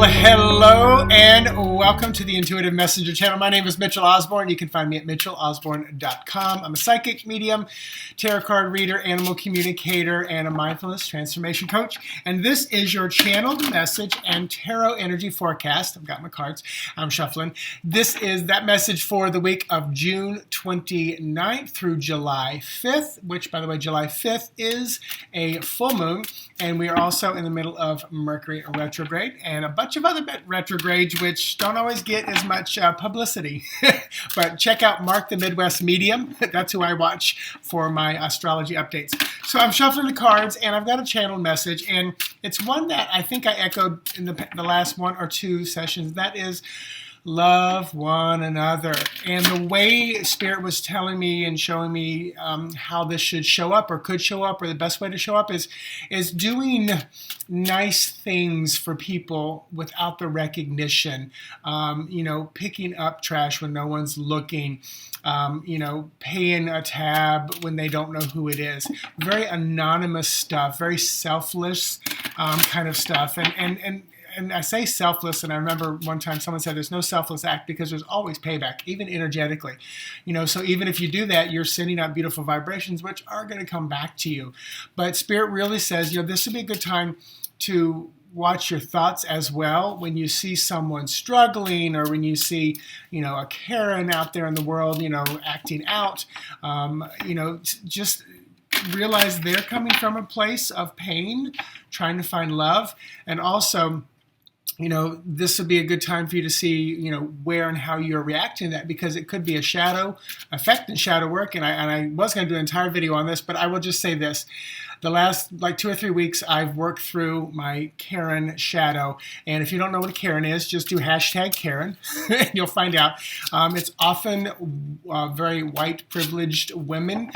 Hello and welcome to the Intuitive Messenger channel. My name is Mitchell Osborn. You can find me at mitchellosborn.com. I'm a psychic medium, tarot card reader, animal communicator, and a mindfulness transformation coach. And this is your channeled message and tarot energy forecast. I've got my cards. I'm shuffling. This is that message for the week of June 29th through July 5th, which, by the way, July 5th is a full moon. And we are also in the middle of Mercury retrograde and a bunch of other retrogrades, which don't always get as much publicity. But check out Mark the Midwest Medium. That's who I watch for my astrology updates. So I'm shuffling the cards, and I've got a channel message, and it's one that I think I echoed in the last one or two sessions. That is, love one another. And the way Spirit was telling me and showing me how this should show up or could show up, or the best way to show up is doing nice things for people without the recognition. Picking up trash when no one's looking. Paying a tab when they don't know who it is. Very anonymous stuff, very selfless kind of stuff. And I say selfless, and I remember one time someone said there's no selfless act because there's always payback, even energetically. So even if you do that, you're sending out beautiful vibrations, which are going to come back to you. But Spirit really says, this would be a good time to watch your thoughts as well when you see someone struggling, or when you see, a Karen out there in the world, acting out, just realize they're coming from a place of pain, trying to find love. And also, this would be a good time for you to see, where and how you're reacting to that, because it could be a shadow effect and shadow work. And I was going to do an entire video on this, but I will just say this. The last 2 or 3 weeks, I've worked through my Karen shadow. And if you don't know what a Karen is, just do #Karen. And you'll find out. It's often very white privileged women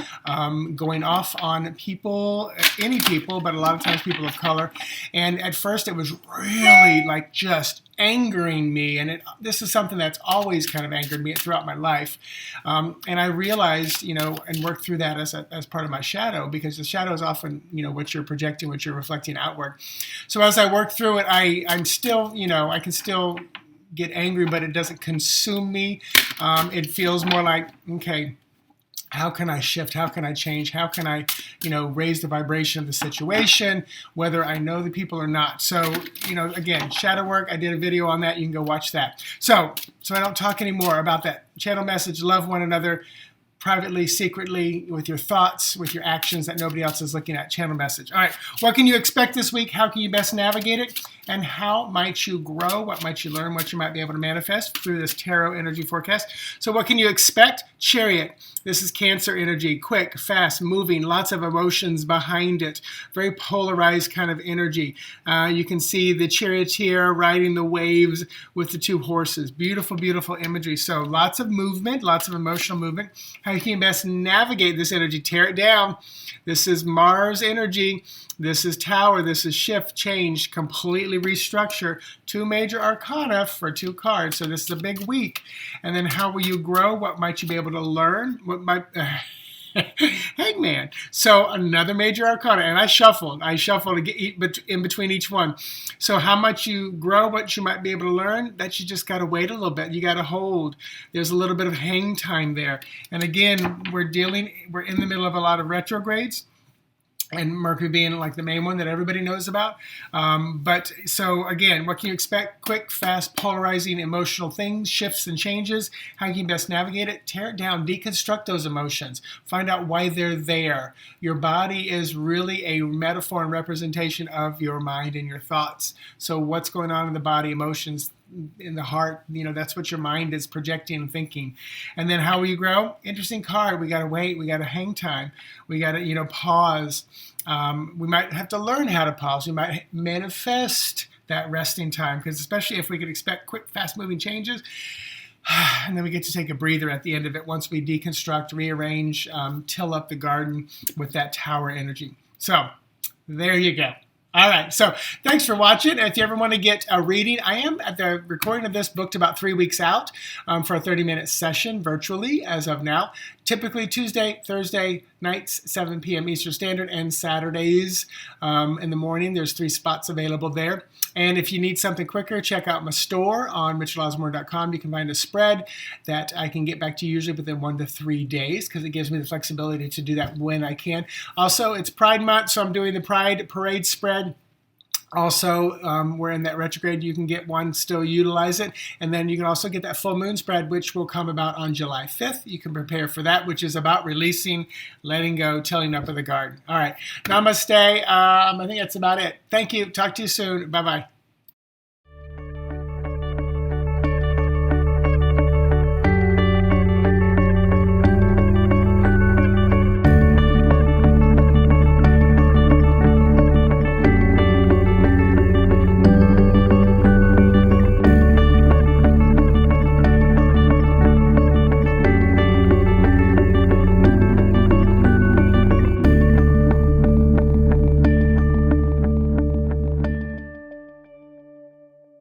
going off on people, any people, but a lot of times people of color. And at first it was really just angering me. And this is something that's always kind of angered me throughout my life. And I realized, and worked through that as part of my shadow, because the shadow is often, what you're projecting, what you're reflecting outward. So as I work through it, I'm still, I can still get angry, but it doesn't consume me. It feels more like, okay, how can I shift? How can I change? How can I, raise the vibration of the situation, whether I know the people or not? So, again, shadow work, I did a video on that. You can go watch that. So I don't talk anymore about that channel message. Love one another privately, secretly, with your thoughts, with your actions that nobody else is looking at. Channel message. All right. What can you expect this week? How can you best navigate it? And how might you grow? What might you learn? What you might be able to manifest through this tarot energy forecast? So what can you expect? Chariot. This is Cancer energy. Quick, fast, moving, lots of emotions behind it. Very polarized kind of energy. You can see the charioteer riding the waves with the two horses. Beautiful, beautiful imagery. So lots of movement, lots of emotional movement. How you can best navigate this energy? Tear it down. This is Mars energy. This is Tower. This is shift, change, completely restructure. 2 major arcana for 2 cards. So this is a big week. And then how will you grow? What might you be able to learn? What might... Hangman. So another major arcana. And I shuffled to get in between each one. So how much you grow, what you might be able to learn, that you just got to wait a little bit. You got to hold. There's a little bit of hang time there. And again, we're in the middle of a lot of retrogrades. And Mercury being the main one that everybody knows about. But so again, what can you expect? Quick, fast, polarizing, emotional things, shifts and changes. How can you best navigate it? Tear it down, deconstruct those emotions. Find out why they're there. Your body is really a metaphor and representation of your mind and your thoughts. So what's going on in the body, emotions, in the heart, that's what your mind is projecting and thinking. And then how will you grow? Interesting card. We got to wait. We got to hang time. We got to, pause. We might have to learn how to pause. We might manifest that resting time, because especially if we could expect quick, fast moving changes, and then we get to take a breather at the end of it once we deconstruct, rearrange, till up the garden with that Tower energy. So there you go. All right, so thanks for watching. If you ever want to get a reading, I am at the recording of this booked about 3 weeks out for a 30-minute session virtually as of now. typically Tuesday, Thursday nights, 7 p.m. Eastern Standard, and Saturdays in the morning. There's 3 spots available there. And if you need something quicker, check out my store on mitchellosborn.com. You can find a spread that I can get back to you usually within 1 to 3 days because it gives me the flexibility to do that when I can. Also, it's Pride Month, so I'm doing the Pride Parade spread. Also, we're in that retrograde. You can get one, still utilize it. And then you can also get that full moon spread, which will come about on July 5th. You can prepare for that, which is about releasing, letting go, tilling up of the garden. All right. Namaste. I think that's about it. Thank you. Talk to you soon. Bye-bye.